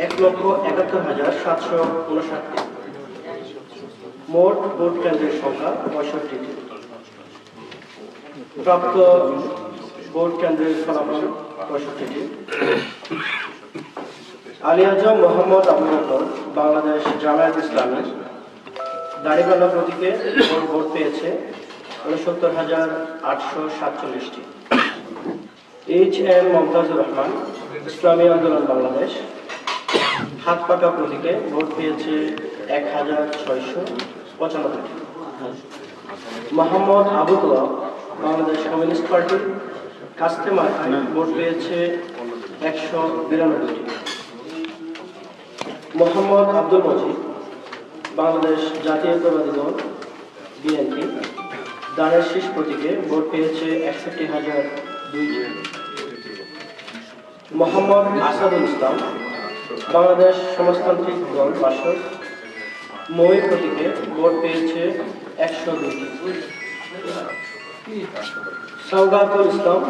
1,71,759টি। মোট ভোট কেন্দ্রের সংখ্যা 65টি। প্রাপ্ত ভোট কেন্দ্রের ফলাফল 65টি। আলী আজম মোহাম্মদ আবু বকর বাংলাদেশ জামায়াত ইসলামী দাঁড়িপাল্লা প্রতীকে ভোট পেয়েছে 69,847টি। HM মমতাজুর রহমান ইসলামী আন্দোলন বাংলাদেশ হাত পাকা প্রতীকে ভোট পেয়েছে 1,695টি। মোহাম্মদ আবু তোয়া বাংলাদেশ কমিউনিস্ট পার্টি কাস্তে মার্কায় ভোট পেয়েছে 192টি। মোহাম্মদ আব্দুল মজিদ বাংলাদেশ জাতীয়তাবাদী দল বিএনপি দানের শীষ প্রতীকে ভোট পেয়েছে 61,002টি। মোহাম্মদ আসাদুল ইসলাম বাংলাদেশ সমাজতান্ত্রিক দল বাসদ মই প্রতীকে ভোট পেয়েছে 102টি। সওগাতুল ইসলাম